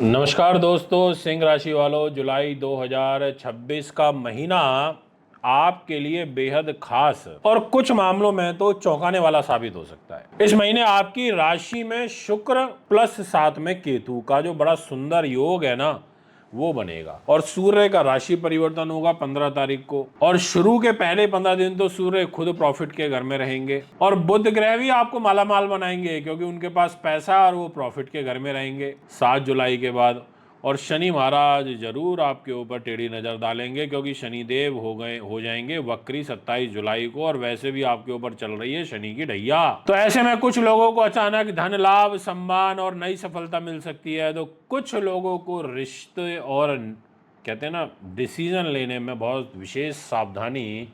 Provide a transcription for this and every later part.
नमस्कार दोस्तों, सिंह राशि वालों, जुलाई 2026 का महीना आपके लिए बेहद खास और कुछ मामलों में तो चौंकाने वाला साबित हो सकता है। इस महीने आपकी राशि में शुक्र प्लस साथ में केतु का जो बड़ा सुंदर योग है ना, वो बनेगा और सूर्य का राशि परिवर्तन होगा 15 तारीख को। और शुरू के पहले 15 दिन तो सूर्य खुद प्रॉफिट के घर में रहेंगे और बुध ग्रह भी आपको मालामाल बनाएंगे क्योंकि उनके पास पैसा और वो प्रॉफिट के घर में रहेंगे 7 जुलाई के बाद। और शनि महाराज जरूर आपके ऊपर टेढ़ी नजर डालेंगे क्योंकि शनिदेव हो जाएंगे वक्री 27 जुलाई को, और वैसे भी आपके ऊपर चल रही है शनि की ढैया। तो ऐसे में कुछ लोगों को अचानक धन लाभ, सम्मान और नई सफलता मिल सकती है, तो कुछ लोगों को रिश्ते और कहते हैं ना डिसीजन लेने में बहुत विशेष सावधानी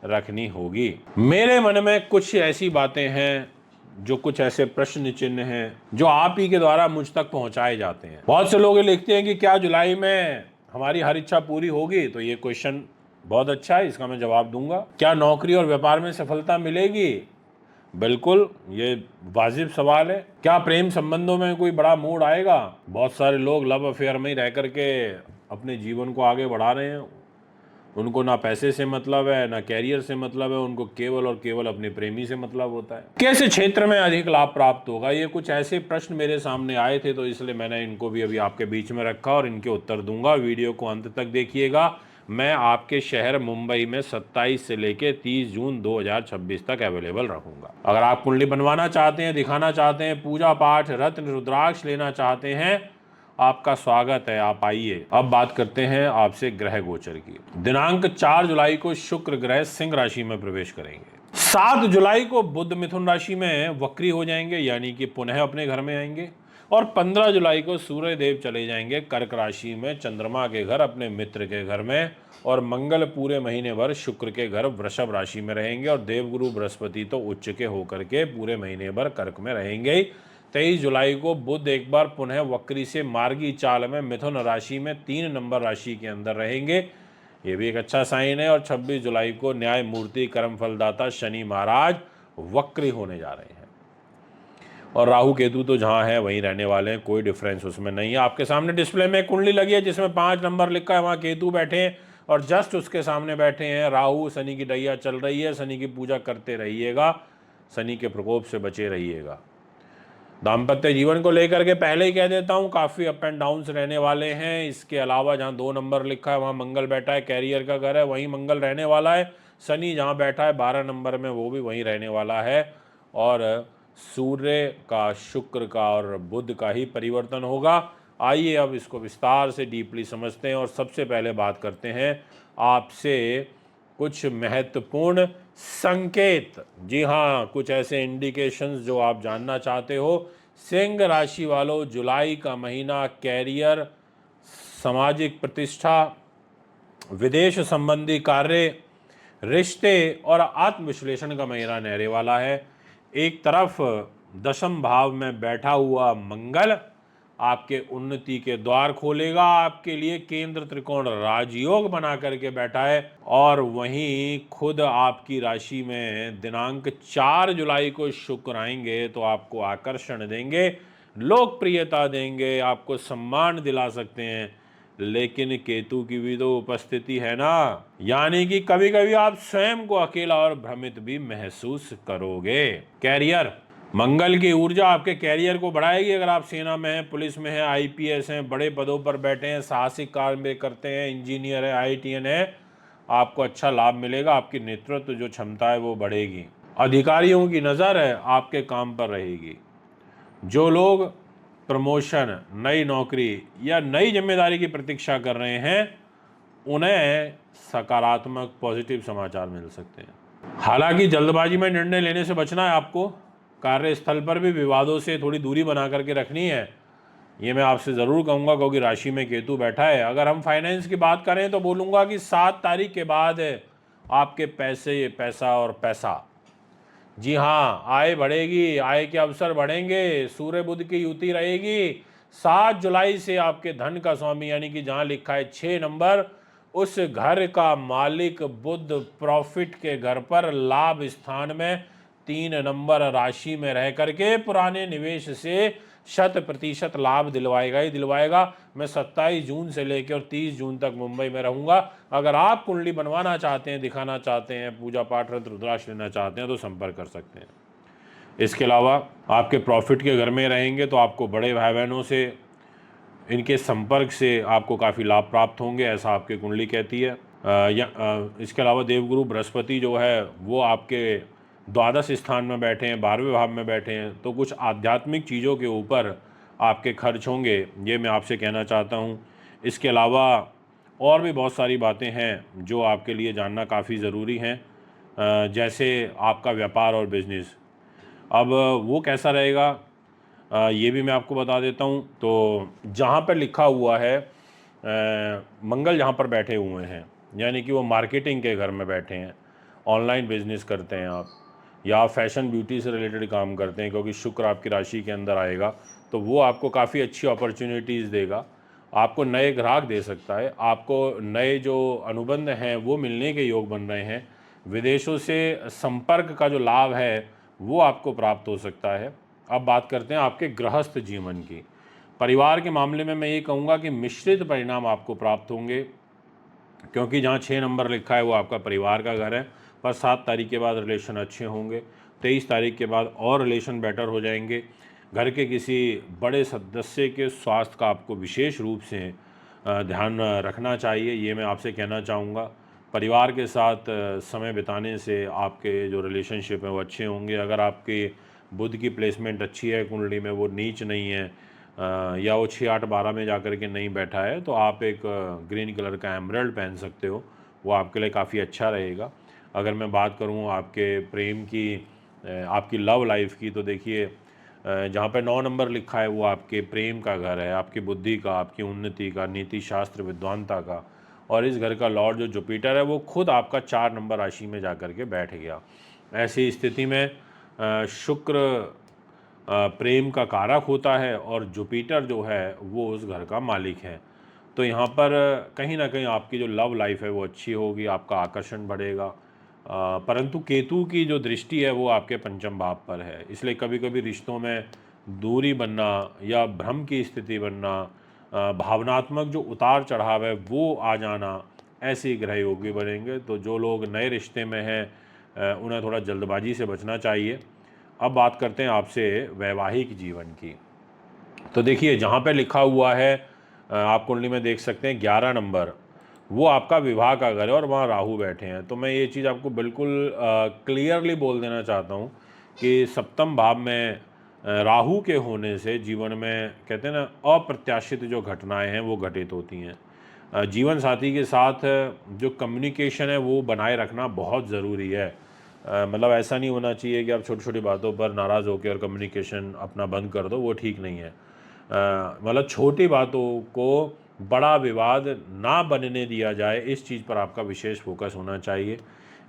रखनी होगी। मेरे मन में कुछ ऐसी बातें हैं, जो कुछ ऐसे प्रश्न चिन्ह हैं जो आप ही के द्वारा मुझ तक पहुंचाए जाते हैं। बहुत से लोग लिखते हैं कि क्या जुलाई में हमारी हर इच्छा पूरी होगी, तो ये क्वेश्चन बहुत अच्छा है, इसका मैं जवाब दूंगा। क्या नौकरी और व्यापार में सफलता मिलेगी? बिल्कुल, ये वाजिब सवाल है। क्या प्रेम संबंधों में कोई बड़ा मूड आएगा? बहुत सारे लोग लव अफेयर में ही रह करके अपने जीवन को आगे बढ़ा रहे हैं। उनको ना पैसे से मतलब है, ना कैरियर से मतलब है, उनको केवल और केवल अपने प्रेमी से मतलब होता है। कैसे क्षेत्र में अधिक लाभ प्राप्त होगा? ये कुछ ऐसे प्रश्न मेरे सामने आए थे, तो इसलिए मैंने इनको भी अभी आपके बीच में रखा और इनके उत्तर दूंगा। वीडियो को अंत तक देखिएगा। मैं आपके शहर मुंबई में 27 से लेके 30 जून 2026 तक अवेलेबल रहूंगा। अगर आप कुंडली बनवाना चाहते हैं, दिखाना चाहते हैं, पूजा पाठ, रत्न रुद्राक्ष लेना चाहते हैं, आपका स्वागत है, आप आइए। अब बात करते हैं आपसे ग्रह गोचर की। दिनांक 4 जुलाई को शुक्र ग्रह सिंह राशि में प्रवेश करेंगे। 7 जुलाई को बुध मिथुन राशि में वक्री हो जाएंगे, यानी कि पुनः अपने घर में आएंगे। और 15 जुलाई को सूर्य देव चले जाएंगे कर्क राशि में, चंद्रमा के घर, अपने मित्र के घर में। और मंगल पूरे महीने भर शुक्र के घर वृषभ राशि में रहेंगे। और देवगुरु बृहस्पति तो उच्च के होकर के पूरे महीने भर कर्क में रहेंगे ही। 23 जुलाई को बुध एक बार पुनः वक्री से मार्गी चाल में मिथुन राशि में 3 नंबर राशि के अंदर रहेंगे, ये भी एक अच्छा साइन है। और 26 जुलाई को न्याय मूर्ति कर्म फलदाता शनि महाराज वक्री होने जा रहे हैं। और राहु केतु तो जहां है वहीं रहने वाले हैं, कोई डिफरेंस उसमें नहीं है। आपके सामने डिस्प्ले में कुंडली लगी है जिसमें 5 नंबर लिखा है, वहां केतु बैठे हैं और जस्ट उसके सामने बैठे हैं राहु। शनि की ढैया चल रही है, शनि की पूजा करते रहिएगा, शनि के प्रकोप से बचे रहिएगा। दाम्पत्य जीवन को लेकर के पहले ही कह देता हूं, काफी अप एंड डाउन्स रहने वाले हैं। इसके अलावा जहां 2 नंबर लिखा है वहां मंगल बैठा है, कैरियर का घर है, वहीं मंगल रहने वाला है। शनि जहां बैठा है 12 नंबर में, वो भी वहीं रहने वाला है। और सूर्य का, शुक्र का और बुध का ही परिवर्तन होगा। आइए अब इसको विस्तार से डीपली समझते हैं और सबसे पहले बात करते हैं आपसे कुछ महत्वपूर्ण संकेत। जी हाँ, कुछ ऐसे इंडिकेशंस जो आप जानना चाहते हो। सिंह राशि वालों, जुलाई का महीना कैरियर, सामाजिक प्रतिष्ठा, विदेश संबंधी कार्य, रिश्ते और आत्मविश्लेषण का महीना रहने वाला है। एक तरफ दशम भाव में बैठा हुआ मंगल आपके उन्नति के द्वार खोलेगा, आपके लिए केंद्र त्रिकोण राजयोग बना करके बैठा है। और वहीं खुद आपकी राशि में दिनांक 4 जुलाई को शुक्र आएंगे तो आपको आकर्षण देंगे, लोकप्रियता देंगे, आपको सम्मान दिला सकते हैं। लेकिन केतु की भी तो उपस्थिति है ना, यानी कि कभी कभी आप स्वयं को अकेला और भ्रमित भी महसूस करोगे। कैरियर, मंगल की ऊर्जा आपके कैरियर को बढ़ाएगी। अगर आप सेना में हैं, पुलिस में हैं, आईपीएस हैं, बड़े पदों पर बैठे हैं, साहसिक कार्य करते हैं, इंजीनियर है, आईटीएन है, आपको अच्छा लाभ मिलेगा। आपकी नेतृत्व जो क्षमता है वो बढ़ेगी। अधिकारियों की नज़र है आपके काम पर रहेगी। जो लोग प्रमोशन, नई नौकरी या नई जिम्मेदारी की प्रतीक्षा कर रहे हैं, उन्हें सकारात्मक पॉजिटिव समाचार मिल सकते हैं। हालांकि जल्दबाजी में निर्णय लेने से बचना है आपको। कार्यस्थल पर भी विवादों से थोड़ी दूरी बना करके रखनी है, ये मैं आपसे ज़रूर कहूँगा क्योंकि राशि में केतु बैठा है। अगर हम फाइनेंस की बात करें तो बोलूँगा कि 7 तारीख के बाद आपके पैसा और पैसा, जी हाँ, आय बढ़ेगी, आय के अवसर बढ़ेंगे, सूर्य बुध की युति रहेगी। 7 जुलाई से आपके धन का स्वामी, यानी कि जहाँ लिखा है 6 नंबर, उस घर का मालिक बुध प्रॉफिट के घर पर लाभ स्थान में 3 नंबर राशि में रह करके पुराने निवेश से 100% लाभ दिलवाएगा ही दिलवाएगा। मैं 27 जून से लेकर और 30 जून तक मुंबई में रहूंगा। अगर आप कुंडली बनवाना चाहते हैं, दिखाना चाहते हैं, पूजा पाठ रत्न रुद्राक्ष लेना चाहते हैं तो संपर्क कर सकते हैं। इसके अलावा आपके प्रॉफिट के घर में रहेंगे तो आपको बड़े भाई बहनों से, इनके संपर्क से आपको काफ़ी लाभ प्राप्त होंगे, ऐसा आपकी कुंडली कहती है। इसके अलावा देवगुरु बृहस्पति जो है वो आपके द्वादश स्थान में बैठे हैं, 12वें भाव में बैठे हैं, तो कुछ आध्यात्मिक चीज़ों के ऊपर आपके खर्च होंगे, ये मैं आपसे कहना चाहता हूँ। इसके अलावा और भी बहुत सारी बातें हैं जो आपके लिए जानना काफ़ी ज़रूरी हैं, जैसे आपका व्यापार और बिजनेस। अब वो कैसा रहेगा ये भी मैं आपको बता देता हूँ। तो जहाँ पर लिखा हुआ है मंगल जहाँ पर बैठे हुए हैं, यानी कि वो मार्केटिंग के घर में बैठे हैं, ऑनलाइन बिजनेस करते हैं आप, या फैशन ब्यूटी से रिलेटेड काम करते हैं, क्योंकि शुक्र आपकी राशि के अंदर आएगा तो वो आपको काफ़ी अच्छी अपॉर्चुनिटीज़ देगा, आपको नए ग्राहक दे सकता है, आपको नए जो अनुबंध हैं वो मिलने के योग बन रहे हैं, विदेशों से संपर्क का जो लाभ है वो आपको प्राप्त हो सकता है। अब बात करते हैं आपके गृहस्थ जीवन की। परिवार के मामले में मैं ये कहूँगा कि मिश्रित परिणाम आपको प्राप्त होंगे, क्योंकि जहाँ 6 नंबर लिखा है वो आपका परिवार का घर है, पर 7 तारीख के बाद रिलेशन अच्छे होंगे, 23 तारीख के बाद और रिलेशन बेटर हो जाएंगे। घर के किसी बड़े सदस्य के स्वास्थ्य का आपको विशेष रूप से ध्यान रखना चाहिए, ये मैं आपसे कहना चाहूँगा। परिवार के साथ समय बिताने से आपके जो रिलेशनशिप हैं वो अच्छे होंगे। अगर आपके बुध की प्लेसमेंट अच्छी है कुंडली में, वो नीच नहीं है, या वो 6, 8, 12 में जाकर के नहीं बैठा है, तो आप एक ग्रीन कलर का एमराल्ड पहन सकते हो, वो आपके लिए काफ़ी अच्छा रहेगा। अगर मैं बात करूँ आपके प्रेम की, आपकी लव लाइफ की, तो देखिए जहाँ पे 9 नंबर लिखा है वो आपके प्रेम का घर है, आपकी बुद्धि का, आपकी उन्नति का, नीति शास्त्र विद्वानता का। और इस घर का लॉर्ड जो जुपिटर है वो खुद आपका 4 नंबर राशि में जाकर के बैठ गया। ऐसी स्थिति में शुक्र प्रेम का कारक होता है और जुपिटर जो है वो उस घर का मालिक है। तो यहाँ पर कहीं ना कहीं आपकी जो लव लाइफ है वो अच्छी होगी, आपका आकर्षण बढ़ेगा। परंतु केतु की जो दृष्टि है वो आपके पंचम भाव पर है, इसलिए कभी कभी रिश्तों में दूरी बनना या भ्रम की स्थिति बनना, भावनात्मक जो उतार चढ़ाव है वो आ जाना, ऐसे ग्रह योगी बनेंगे। तो जो लोग नए रिश्ते में हैं उन्हें थोड़ा जल्दबाजी से बचना चाहिए। अब बात करते हैं आपसे वैवाहिक जीवन की। तो देखिए जहाँ पे लिखा हुआ है आप कुंडली में देख सकते हैं 11 नंबर, वो आपका विवाह का घर है और वहाँ राहु बैठे हैं। तो मैं ये चीज़ आपको बिल्कुल क्लियरली बोल देना चाहता हूँ कि सप्तम भाव में राहु के होने से जीवन में कहते हैं ना अप्रत्याशित जो घटनाएं हैं वो घटित होती हैं। जीवन साथी के साथ जो कम्युनिकेशन है वो बनाए रखना बहुत ज़रूरी है। मतलब ऐसा नहीं होना चाहिए कि आप छोटी छोटी बातों पर नाराज़ होकर और कम्युनिकेशन अपना बंद कर दो, वो ठीक नहीं है। मतलब छोटी बातों को बड़ा विवाद ना बनने दिया जाए, इस चीज़ पर आपका विशेष फोकस होना चाहिए।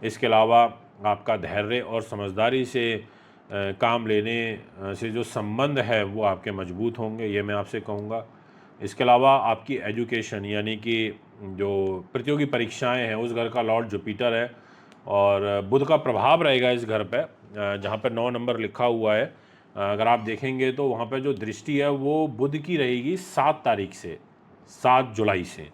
इसके अलावा आपका धैर्य और समझदारी से काम लेने से जो संबंध है वो आपके मजबूत होंगे, ये मैं आपसे कहूँगा। इसके अलावा आपकी एजुकेशन यानी कि जो प्रतियोगी परीक्षाएं हैं उस घर का लॉर्ड जुपिटर है और बुध का प्रभाव रहेगा इस घर पे, जहाँ पे 9 नंबर लिखा हुआ है। अगर आप देखेंगे तो वहाँ पे जो दृष्टि है वो बुध की रहेगी 7 तारीख से, 7 जुलाई से,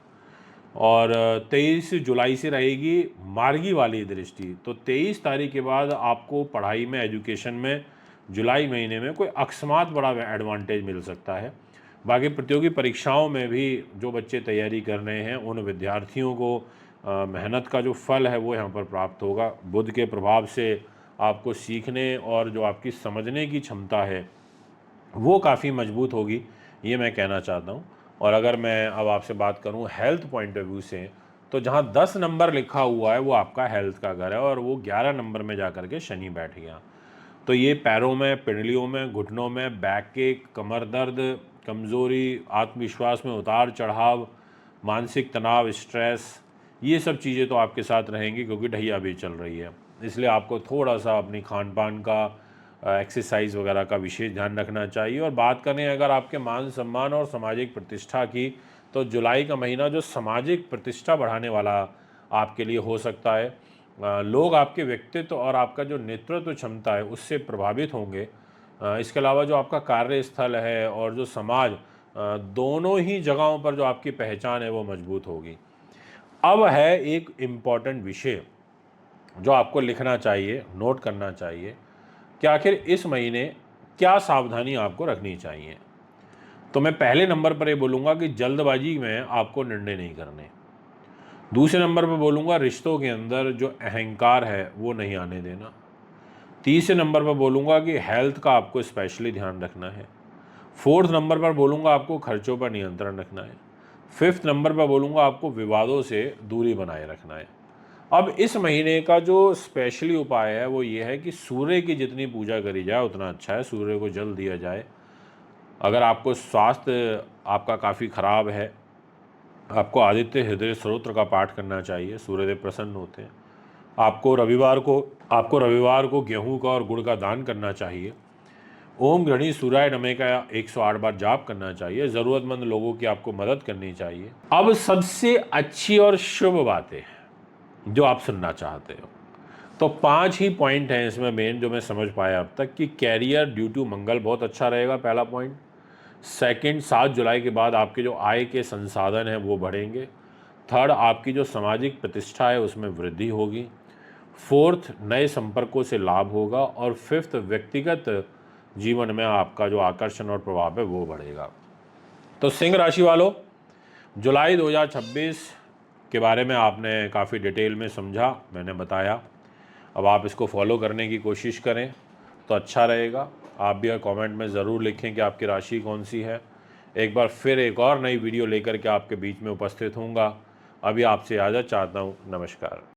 और 23 जुलाई से रहेगी मार्गी वाली दृष्टि। तो 23 तारीख के बाद आपको पढ़ाई में, एजुकेशन में जुलाई महीने में कोई अकस्मात बड़ा एडवांटेज मिल सकता है। बाकी प्रतियोगी परीक्षाओं में भी जो बच्चे तैयारी कर रहे हैं उन विद्यार्थियों को मेहनत का जो फल है वो यहाँ पर प्राप्त होगा। बुध के प्रभाव से आपको सीखने और जो आपकी समझने की क्षमता है वो काफ़ी मजबूत होगी, ये मैं कहना चाहता हूँ। और अगर मैं अब आपसे बात करूँ हेल्थ पॉइंट ऑफ व्यू से, तो जहाँ 10 नंबर लिखा हुआ है वो आपका हेल्थ का घर है और वो 11 नंबर में जा कर के शनि बैठ गया। तो ये पैरों में, पिंडलियों में, घुटनों में बैक एक, कमर दर्द, कमज़ोरी, आत्मविश्वास में उतार चढ़ाव, मानसिक तनाव, स्ट्रेस, ये सब चीज़ें तो आपके साथ रहेंगी क्योंकि ढैया भी चल रही है। इसलिए आपको थोड़ा सा अपनी खान पान का, एक्सरसाइज वगैरह का विशेष ध्यान रखना चाहिए। और बात करें अगर आपके मान सम्मान और सामाजिक प्रतिष्ठा की, तो जुलाई का महीना जो सामाजिक प्रतिष्ठा बढ़ाने वाला आपके लिए हो सकता है। लोग आपके व्यक्तित्व और आपका जो नेतृत्व क्षमता है उससे प्रभावित होंगे, इसके अलावा जो आपका कार्यस्थल है और जो समाज, दोनों ही जगहों पर जो आपकी पहचान है वो मजबूत होगी। अब है एक इम्पॉर्टेंट विषय जो आपको लिखना चाहिए, नोट करना चाहिए कि आखिर इस महीने क्या सावधानी आपको रखनी चाहिए। तो मैं पहले नंबर पर ये बोलूँगा कि जल्दबाजी में आपको निर्णय नहीं करने। दूसरे नंबर पर बोलूँगा रिश्तों के अंदर जो अहंकार है वो नहीं आने देना। तीसरे नंबर पर बोलूँगा कि हेल्थ का आपको स्पेशली ध्यान रखना है। फोर्थ नंबर पर बोलूँगा आपको खर्चों पर नियंत्रण रखना है। फिफ्थ नंबर पर बोलूँगा आपको विवादों से दूरी बनाए रखना है। अब इस महीने का जो स्पेशली उपाय है वो ये है कि सूर्य की जितनी पूजा करी जाए उतना अच्छा है, सूर्य को जल दिया जाए। अगर आपको स्वास्थ्य आपका काफ़ी ख़राब है, आपको आदित्य हृदय स्तोत्र का पाठ करना चाहिए, सूर्यदेव प्रसन्न होते हैं। आपको रविवार को गेहूं का और गुड़ का दान करना चाहिए। ओम गणेश सूर्याय नमः का 108 बार जाप करना चाहिए। ज़रूरतमंद लोगों की आपको मदद करनी चाहिए। अब सबसे अच्छी और शुभ बातें जो आप सुनना चाहते हो, तो 5 ही पॉइंट हैं इसमें मेन जो मैं समझ पाया अब तक कि कैरियर ड्यू टू मंगल बहुत अच्छा रहेगा, पहला पॉइंट। सेकंड, 7 जुलाई के बाद आपके जो आय के संसाधन हैं वो बढ़ेंगे। थर्ड, आपकी जो सामाजिक प्रतिष्ठा है उसमें वृद्धि होगी। फोर्थ, नए संपर्कों से लाभ होगा। और फिफ्थ, व्यक्तिगत जीवन में आपका जो आकर्षण और प्रभाव है वो बढ़ेगा। तो सिंह राशि वालों, जुलाई 2026 के बारे में आपने काफ़ी डिटेल में समझा, मैंने बताया। अब आप इसको फॉलो करने की कोशिश करें तो अच्छा रहेगा। आप भी कमेंट में ज़रूर लिखें कि आपकी राशि कौन सी है। एक बार फिर एक और नई वीडियो लेकर के आपके बीच में उपस्थित होऊंगा। अभी आपसे इजाज़त चाहता हूँ। नमस्कार।